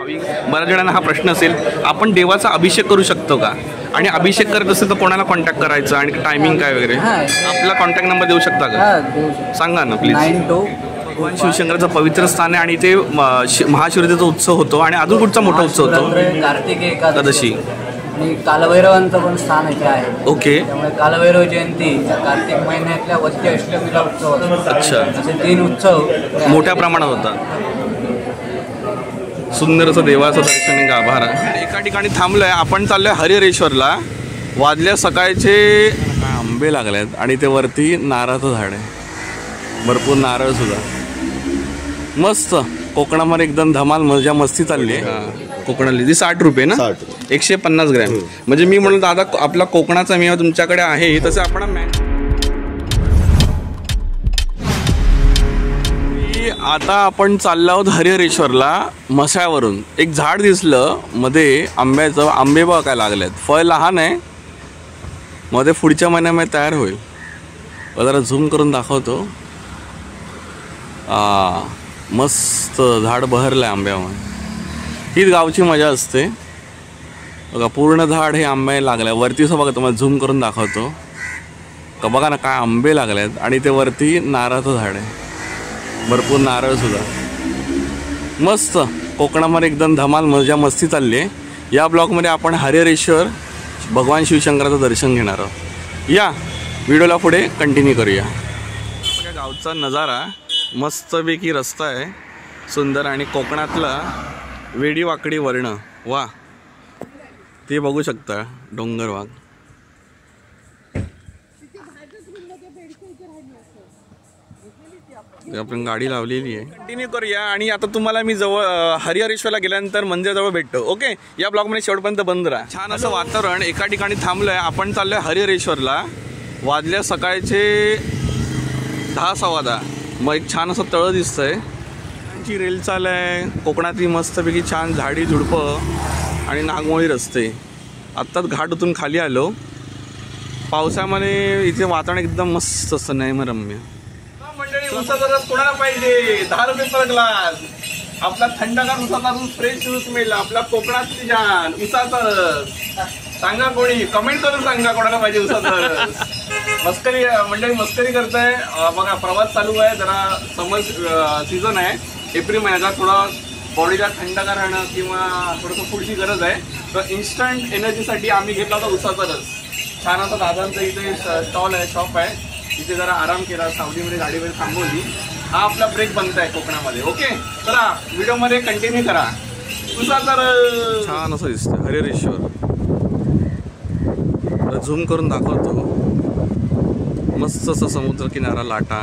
बऱ्याच जणांना हा प्रश्न असेल, आपण देवाचा अभिषेक करू शकतो का, आणि अभिषेक करत असेल तर कोणाला कॉन्टॅक्ट करायचं आणि टायमिंग काय वगैरे, आपला कॉन्टॅक्ट नंबर देऊ शकता का? सांगा ना प्लीज. भगवान शिवशंकराचं पवित्र स्थान आहे आणि ते महाशिवरात्रीचा उत्सव होतो आणि अजून कुठचा मोठा उत्सव होतो? कार्तिक एकादशी आणि कालभैरवांचं पण स्थान इथे आहे. ओके. त्यामुळे कालभैरव जयंती कार्तिक महिन्यातल्या वद्य अष्टमीला उत्सव असतो. अच्छा. असे 3 उत्सव मोठ्या प्रमाणात होतात. सुंदर असं देवाचं दर्शन गाभारा. एका ठिकाणी थांबलोय आपण, चाललोय हरिहरेश्वरला. वाजल्या सकाळचे आंबे लागलेत आणि ते वरती नारळाचं झाड आहे, भरपूर नारळ सुद्धा. मस्त कोकणामध्ये एकदम धमाल मजा मस्ती चालली आहे. कोकणातली ती 60 रुपये ना, 150 ग्रॅम. म्हणजे मी म्हणून दादा आपला कोकणाचा मेवा तुमच्याकडे आहे तसं आपण आता आपण चाललो आहोत हरिहरेश्वरला. मसाळ्यावरून एक झाड दिसलं मध्ये आंब्याचं. आंबे बघा काय लागलेत, फळ लहान आहे, मध्ये पुढच्या महिन्यामध्ये तयार होईल. जरा झूम करून दाखवतो. मस्त झाड बहरलं आहे आंब्यामध्ये. हीच गावची मजा असते बघा. पूर्ण झाड हे आंबे लागले वरती असं बघा, तुम्हाला झूम करून दाखवतो का. बघा ना काय आंबे लागले आहेत आणि ते वरती नारळाचं झाड आहे, भरपूर नारळ सुद्धा. मस्त कोकणामध्ये एकदम धमाल मजा मस्ती चालली आहे. या ब्लॉगमध्ये आपण हरिहरेश्वर भगवान शिवशंकराचं दर्शन घेणार आहोत. या व्हिडिओला पुढे कंटिन्यू करूया. गावचा नजारा, मस्तपैकी रस्ता आहे सुंदर आणि कोकणातला वेडी वाकडी वर्ण. वा, ते बघू शकता डोंगर वाघ. आपण गाडी लावलेली आहे. कंटिन्यू करूया. आणि आता तुम्हाला मी जवळ हरिहरेश्वरला गेल्यानंतर मंदिराजवळ भेटतो. ओके, या ब्लॉगमध्ये शेवटपर्यंत बंद राहा. छान असं वातावरण. एका ठिकाणी थांबलोय आपण, चाललोय हरिहरेश्वरला. वाजल्या सकाळचे 10:15. मग एक छान असं तळं दिसतंय. त्यांची रेल चाल आहे. कोकणातली मस्तपैकी छान झाडी झुडपं आणि नागमोळी रस्ते. आत्ताच घाट उतरून खाली आलो. पावसामध्ये इथे वातावरण एकदम मस्त असतं, नैमरम्य. मंडळी, उसाचा रस कोणाला पाहिजे? 10 रुपये पर ग्लास. आपला थंडगार उसाचा रस, फ्रेश ज्यूस मिळेल. आपला कोकणातली जान उसाचा रस. सांगा कोणी, कमेंट करून सांगा कोणाला पाहिजे उसाचा रस. मस्करी मंडळी, मस्करी करताय बघा. प्रवास चालू आहे, जरा समर सीझन आहे, एप्रिल महिन्याचा. थोडा बॉडीला थंडगार राहणं किंवा थोडंसं फूडची गरज आहे. तर इन्स्टंट एनर्जीसाठी आम्ही घेतला होता उसाचा रस. छान असा दादांचं इथे स्टॉल आहे, शॉप आहे. इथे जरा आराम केला, सावलीमध्ये गाडीवर थांबवली. हा आपला ब्रेक बनत आहे कोकणामध्ये. ओके, चला व्हिडिओमध्ये कंटिन्यू करा. उसाचा रस छान असं दिसतं हरिहरेश्वर. झूम करून दाखवतो. मस्त असं समुद्र किनारा, लाटा.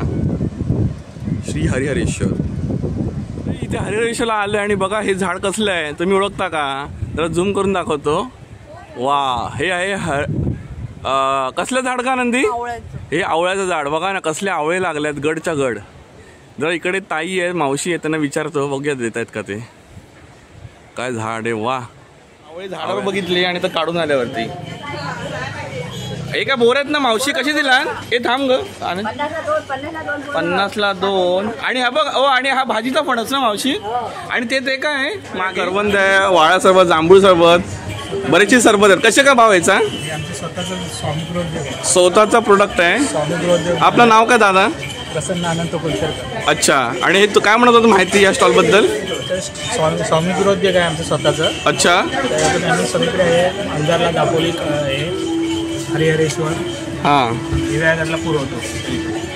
श्री हरिहरेश्वर. इथे हरिहरेश्वरला आलं आणि बघा हे झाड कसलं आहे, तुम्ही ओळखता का? जरा झूम करून दाखवतो. वा, हे आहे कसलं झाड का नंदी? हे आवळ्याचं झाड. बघा ना कसले आवळे लागलेत, गडच्या गड. जरा इकडे ताई आहे, मावशी आहे, त्यांना विचारतो बघूया देत आहेत का ते. काय झाड आहे. वा, आवळे झाडावर बघितले आणि तर काढून आल्यावरती. हे काय बोर आहेत ना मावशी, कशी दिला? हे थांब ग. 50ला 2. आणि हा बघ, आणि हा भाजीचा फणस ना मावशी. आणि ते काय करवंद आहे, वाळा सरबत, जांभूळ सरबत, बरेचसे सरबत आहेत. कसे काय भाव याचा? स्वतःचा प्रोडक्ट आहे. आपलं नाव काय दादा? प्रसन्न अनंत कुलकर्णी. अच्छा. आणि हे तू काय म्हणत होता माहिती या स्टॉल बद्दल? स्वामी गृहोद्योग आहे आमचं स्वतःचं. अच्छा. आम्ही सगळीकडे आहे, अंधारला, दापोली आहे, हरिहरेश्वर, हां, दिव्यागरला पुरवतो.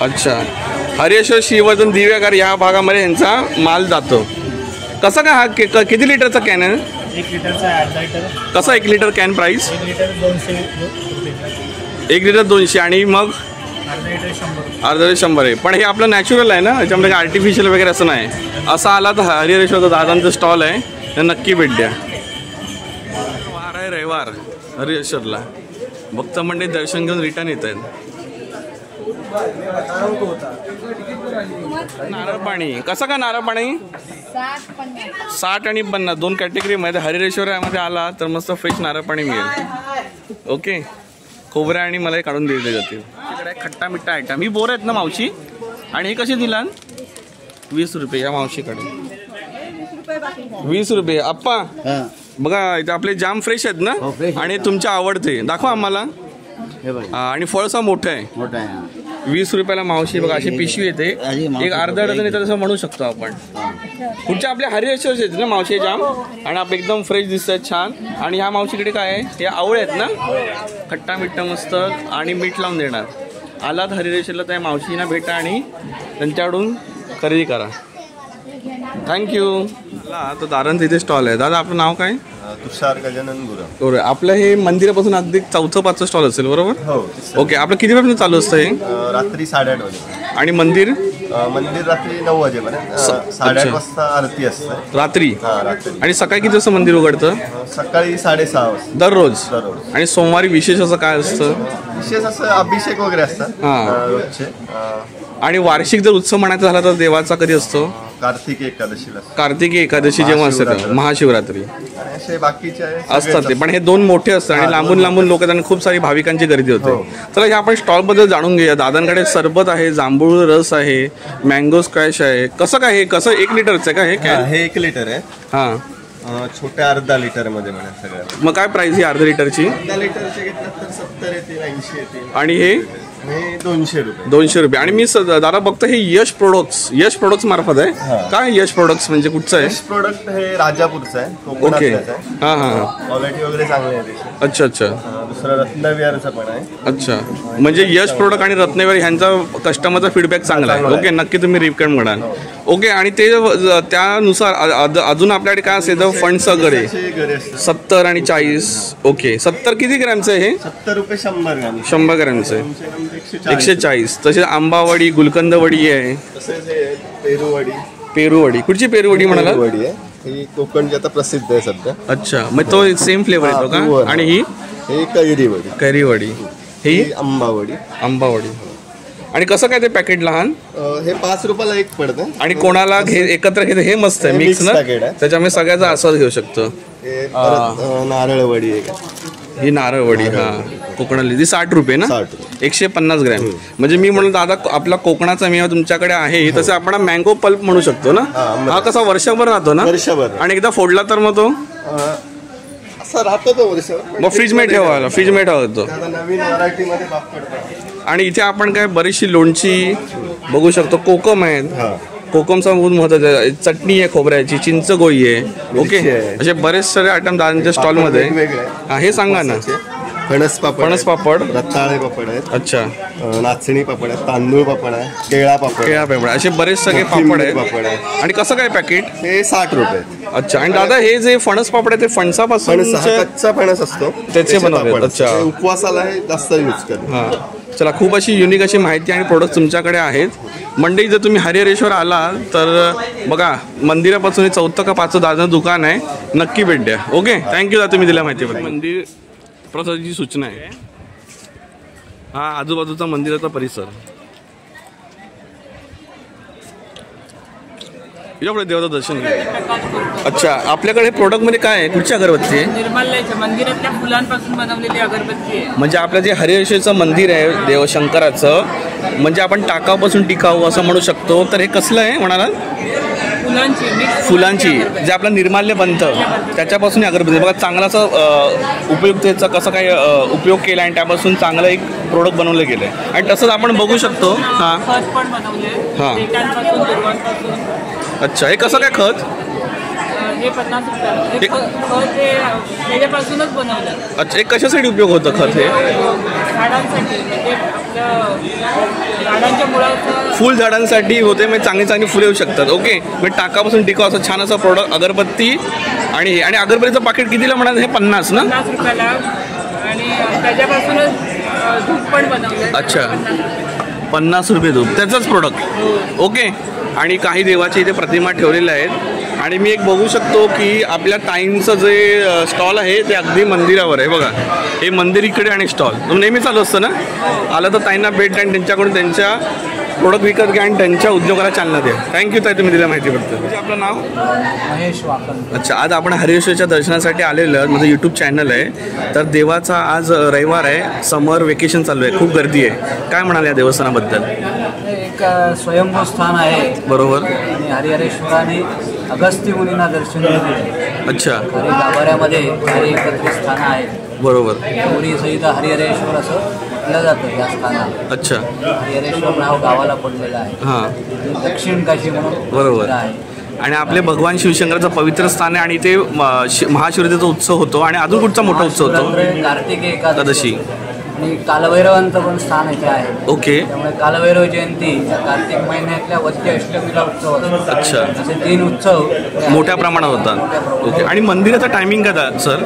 अच्छा. हरिहरेश्वर, श्रीवर्धन, दिव्यागर या भागामध्ये यांचा माल जातो. कसा का हा किती लिटरचा कॅन आहे? 1 लिटरचा आहे, अर्धा लिटर. कसा 1 लिटर कॅन प्राइस? 1 लिटर 200 रुपये. 1 लिटर 200. आणि मग अर्धा लिटर 100. अर्धा लिटर 100 आहे. पण हे आपलं नॅचरल आहे ना, याच्यामध्ये आर्टिफिशियल वगैरे असं नाही. असं आला तर हरिहरेश्वरचं दादांचं स्टॉल आहे, तर नक्की भेट द्या. वार आहे रविवार हरिहरेश्वरला. भक्त मंडळी दर्शन घेऊन रिटर्न येत आहेत. नारळ पाणी कसं का? नारळ पाणी 60 आणि 50 2 कॅटेगरीमध्ये. हरिहरेश्वरामध्ये आला तर मस्त फ्रेश नारळ पाणी मिळेल. ओके, खोबऱ्या आणि मलाई काढून दिले जातील. तिकडे खट्टा मिठ्ठा आयटम. ही बोर आहेत ना मावशी? आणि हे कसे दिला? 20 रुपये या मावशीकडे. 20 रुपये. आप्पा बघा इथे आपले जाम फ्रेश आहेत ना आणि तुमच्या आवडते दाखवा आम्हाला. आणि फळसा मोठं आहे. 20 रुपयाला मावशी बघा अशी पिशवी येते. एक अर्धा डझन येतं तसं म्हणू शकतो आपण. कुठच्या आपल्या हरिहरेश्वरचे आहेत ना मावशी जाम आणि आपले एकदम फ्रेश दिसत आहेत छान. आणि ह्या मावशीकडे काय आहे हे आवळे आहेत ना खट्टा मिठ्ठा मस्त आणि मीठ लावून देणार. आलात हरिहरेश्वरला त्या मावशींना भेटा आणि त्यांच्याकडून खरेदी करा. थँक्यू. तो दारण तिथे स्टॉल आहे. दादा आपलं नाव काय? तुषार गजानन गुरव. बरोबर. आपलं हे मंदिरापासून अगदी 4-5 स्टॉल असेल बरोबर? हो. ओके. आपलं किती वाजता चालू असतं हे? रात्री 8:30 वाजे. आणि मंदिर मंदिर रात्री 9 वाजेपर्यंत. 8:30 वाजता आरती असते रात्री. रात्री. आणि सकाळी किती वाजता मंदिर उघडतं? सकाळी 6:30 वाजता दररोज. दररोज. आणि सोमवारी विशेष असं काय असतं? विशेष असं अभिषेक वगैरे असतात रोजचे. आणि वार्षिक जर उत्सव म्हणायचा झाला तर देवाचा कधी असतो? कार्तिकी एकादशीला. कार्तिकी एकादशी जेव्हा असते तेव्हा महाशिवरात्री आणि असे बाकीचे असतात ते. पण हे दोन मोठे असतात आणि लांबून लांबून लोक आणि खूप सारी भाविकांची गर्दी होते. चला हे आपण स्टॉल बद्दल जाणून घेऊया. दादांकडे सरबत आहे, जांभूळ रस आहे, मँगो स्क्वॅश आहे. कसं काय हे? कसं 1 लिटरचं आहे का हे? हे 1 लिटर आहे. हां. छोट्या अर्धा लिटर मध्ये म्हणा सगळं. मग काय प्राइस ही अर्धा लिटरची? अर्धा लिटरचे घेतलं तर 70 येतील, 80 येतील. आणि हे 200 रुपये. 200 रुपये. आणि मी दादा बघतो हे यश प्रोडक्ट्स मार्फत आहे. काय यश प्रोडक्ट्स म्हणजे कुठचं आहे? यश प्रोडक्ट हे राजापूरचं आहे. ओके. कोकणातलंच आहे. हां. क्वालिटी वगैरे चांगली आहे त्याची. अच्छा अच्छा. दुसरं रत्नविहारचं पण आहे. अच्छा. म्हणजे यश प्रोडक्ट आणि रत्नविहार ह्यांचा कस्टमरचा फीडबॅक चांगला आहे. ओके. नक्की तुम्ही रिकमेंड म्हणाल. ओके. आणि ते त्यानुसार अजून आपल्याकडे काय असेल तर फंड्स वगैरे 70 आणि 40. ओके. 70 किती ग्रॅमचं आहे हे? 70 रुपये 100 ग्रॅम. 100 ग्रॅमचं आहे. 140. तसेच आंबावडी, गुलकंदवडी आहे. तसेच हे पेरूवडी. पेरूवडी. कुठची पेरूवडी म्हणाला? पेरूवडी आहे ही कोकणची आता प्रसिद्ध आहे सध्या. अच्छा. मग तो सेम फ्लेवर येतो का? आणि ही कैरीवडी. कैरीवडी. ही आंबावडी. आंबावडी. आणि कसं काय ते पॅकेट लहान? हे 5 रुपयाला एक पडतं. आणि कोणाला एकत्र घेते हे मस्त आहे. मिक्स ना त्याच्यामुळे सगळ्याचा आस्वाद घेऊ शकतो. नारळवडी आहे. ही नारळवडी. हा कोकणातली. ती 60 रुपये ना? 150 ग्रॅम. म्हणजे मी म्हणून दादा आपला कोकणाचा मेवा तुमच्याकडे आहे तसं आपण मँगो पल्प म्हणू शकतो ना. हा कसा वर्षभर राहतो ना? वर्षभर. आणि एकदा फोडला तर मग तो असं राहतो तो वर्षभर. मग फ्रीज मध्ये ठेवावा तो. नवीन व्हरायटी मध्ये पापड. आणि इथे आपण काय बरीचशी लोणची बघू शकतो. कोकम आहेत. कोकमचा बहुत महत्वाचा आहे. चटणी आहे खोबऱ्याची, चिंच गोळी आहे. ओके. असे बरेच सारे आयटम दादांच्या स्टॉल मध्ये. हे सांगा ना. फणस पापड, रताळे पापड आहेत. अच्छा. नाचणी पापड आहे, तांदूळ पापड आहे, केळा पापड असे बरेच सगळे पापड पापड आहे. आणि कसं काय पॅकेट? हे 60 रुपये. अच्छा. आणि दादा हे जे फणस पापड आहे ते फणसापासून कच्चा फणस असतो त्याचे बनवतात. अच्छा. उपवासाला हे जास्त यूज करतो. हां. चला खूप अशी युनिक अशी माहिती आणि प्रोडक्ट तुमच्याकडे आहेत. मंडई जर तुम्ही हरिहरेश्वर आला तर बघा मंदिरापासून 4 का 5 दादाचं दुकान आहे. नक्की भेट द्या. ओके. थँक्यू दादा तुम्ही दिल्या माहितीबद्दल. मंदिर प्रसादाची सूचना आहे. हा आजूबाजूचा मंदिराचा परिसर. यापुढे देवाचं दर्शन घ्या. अच्छा. आपल्याकडे प्रोडक्ट मध्ये काय आहे? कुठची अगरबत्ती आहे? निर्मल्याच्या मंदिरातल्या फुलांपासून बनवलेली अगरबत्ती आहे. म्हणजे आपलं जे हरिहरेश्वरचं मंदिर आहे देवशंकराचं म्हणजे आपण टाकाऊपासून टिकाऊ असं म्हणू शकतो. तर हे कसलं आहे म्हणाला? फुलांची जे आपलं निर्माल्य बनतं त्याच्यापासून अगरबत्ती. बघा चांगला असं उपयुक्तेचा कसं काय उपयोग केला आणि त्यापासून चांगलं एक प्रोडक्ट बनवलं गेलं आहे. आणि तसंच आपण बघू शकतो. हां. अच्छा. हे कसं काय खत? हे 50 रुपये. खत हे त्याच्यापासूनच बनवलं. अच्छा. हे कशासाठी उपयोग होतं खत? हे झाडांसाठी म्हणजे झाडांच्या मुळाचं फुल झाडांसाठी होते. म्हणजे चांगली फुले येऊ शकतात. ओके. म्हणजे टाकापासून टिकाऊ असं छान असं प्रोडक्ट अगरबत्ती. आणि अगरबत्तीचं पाकिट कितीला म्हणाल? हे 50 ना? 50 रुपयाला. आणि त्याच्यापासूनच धूप पण बनवलं. अच्छा. 50 रुपये धूप त्याचाच प्रोडक्ट. ओके. आणि काही देवाच्या इथे प्रतिमा ठेवलेल्या आहेत. आणि मी एक बघू शकतो की आपल्या ताईंचं जे स्टॉल आहे ते अगदी मंदिरावर आहे. बघा हे मंदिर इकडे आणि स्टॉल नेहमी चालू असतं ना. आलं तर ताईंना भेट द्या आणि त्यांच्याकडून त्यांच्या प्रोडक्ट विकत घ्या आणि त्यांच्या उद्योगाला चालना द्या. थँक्यू ताई तुम्ही दिल्या माहितीबद्दल. म्हणजे आपलं नाव? महेश वाकन. अच्छा. आज आपण हरिहरेश्वरच्या दर्शनासाठी आलेलं. माझं यूट्यूब चॅनल आहे. तर देवाचा आज रविवार आहे. समर वेकेशन चालू आहे. खूप गर्दी आहे. काय म्हणाल या देवस्थानाबद्दल? एक स्वयंभू स्थान आहे. बरोबर. आणि हरिहरेश्वराने अगस्त्य मुनींना दर्शन दिले. अच्छा, तरी गाभाऱ्यामध्ये 4 एकत्रित स्थानं आहेत. बरोबर. गौरी सहित हरिहरेश्वर असं म्हटलं जातं या स्थानाला. अच्छा, हरिहरेश्वर नाव गावाला पडलेलं आहे. हां, दक्षिण काशी म्हणून बरोबर. प्रसिद्ध आहे. आणि आपले भगवान शिवशंकराचं पवित्र स्थान आहे आणि ते महाशिवरात्रीचा उत्सव होतो आणि अजून कुठचा मोठा उत्सव होतो? महाशिवरात्री, कार्तिक एकादशी आणि कालभैरवांचं पण स्थान इथे आहे. ओके. त्यामुळे कालभैरव जयंती या कार्तिक महिन्यातल्या वद्य अष्टमीला उत्सव असतो. अच्छा, असे 3 उत्सव मोठ्या प्रमाणात होतात. ओके. आणि मंदिराचं टायमिंग काय सर?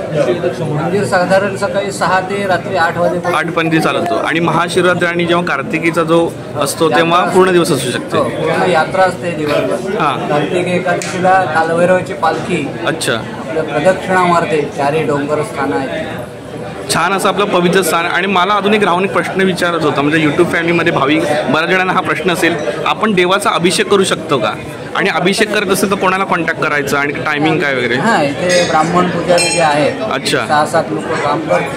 मंदिर साधारण सकाळी 6 ते रात्री 8 वाजेपर्यंत 8 पर्यंत चालतो. आणि महाशिवरात्री आणि जेव्हा कार्तिकीचा जो असतो तेव्हा पूर्ण दिवस असू शकते. पूर्ण यात्रा असते दिवसभर. हां. कार्तिक एकादशीला कालभैरवाची पालखी अच्छा, आपल्या प्रदक्षिणा मारते. 4 डोंगर स्थानं आहेत. छान असं आपलं पवित्र स्थान. आणि मला अजून एक राहून एक प्रश्न विचारत होता, म्हणजे यूट्यूब फॅमिलीमध्ये भाविक बऱ्याच जणांना हा प्रश्न असेल, आपण देवाचा अभिषेक करू शकतो का? आणि अभिषेक करत असेल तर कोणाला कॉन्टॅक्ट करायचं आणि टायमिंग काय वगैरे? हां, इथे ब्राह्मण पुजारी जे आहेत, अच्छा. 6-7 लोक काम करतात.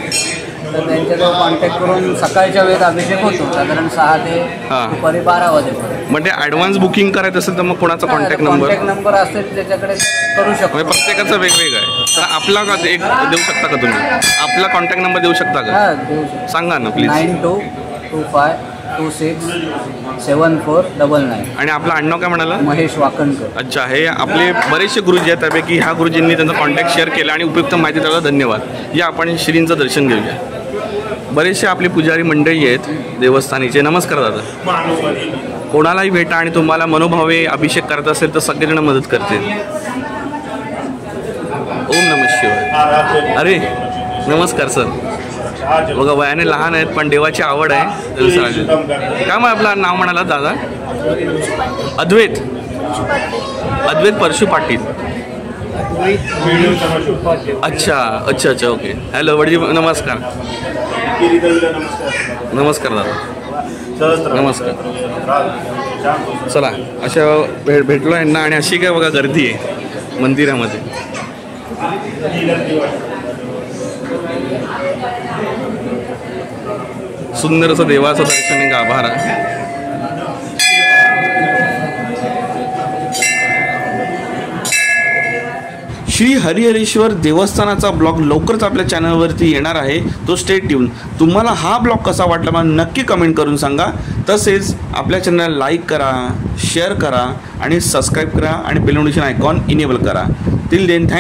तर त्यांच्याजवळ कॉन्टॅक्ट करून सकाळच्या वेळेत अभिषेक होतो, साधारण 6 ते हां. दुपारी 12 वाजेपर्यंत. म्हणजे ॲडव्हान्स बुकिंग करायचं असेल तर मग कोणाचा कॉन्टॅक्ट नंबर? कॉन्टॅक्ट नंबर असेल त्याच्याकडे करू शकतो. म्हणजे प्रत्येकाचं वेगवेगळं आहे. तर आपला का एक देऊ शकता का तुम्ही? आपला कॉन्टॅक्ट नंबर देऊ शकता का? हां, देऊ शकतो. सांगा ना प्लीज. 9225267499. आणि आपलं आडनाव काय म्हणाला? महेश वाकणकर. अच्छा, हे आपले बरेचसे गुरुजी आहेत, त्यापैकी ह्या गुरुजींनी त्यांचा कॉन्टॅक्ट शेअर केला आणि उपयुक्त माहिती द्यायला धन्यवाद. या आपण श्रींचं दर्शन घेऊया. बरेचसे आपले पुजारी मंडळी आहेत देवस्थानीचे. नमस्कार दादा. कोणालाही भेटा आणि तुम्हाला मनोभावे अभिषेक करत असेल तर सगळेजण मदत करतील. ओम नमः शिवाय. अरे नमस्कार सर. बघा वयाने लहान आहेत पण देवाची आवड आहे. काय मग आपलं नाव म्हणाला दादा? अद्वैत. अद्वैत परशु पाटील. अच्छा अच्छा अच्छा, ओके. हॅलो वडजी, नमस्कार. नमस्कार दादा. नमस्कार. चला, अशा भेटलो यांना. आणि अशी काय बघा गर्दी आहे मंदिरामध्ये. सुंदर असं देवाचं दर्शन आहे गाभारा. श्री हरिहरेश्वर देवस्थानाचा ब्लॉग लवकरच आपल्या चॅनलवरती येणार आहे, तो स्टे ट्यून. तुम्हाला हा ब्लॉग कसा वाटला मला नक्की कमेंट करून सांगा. तसेच आपल्या चॅनलला लाईक करा, शेअर करा आणि सबस्क्राईब करा आणि बेल नोटिफिकेशन आयकॉन इनेबल करा. Till then thank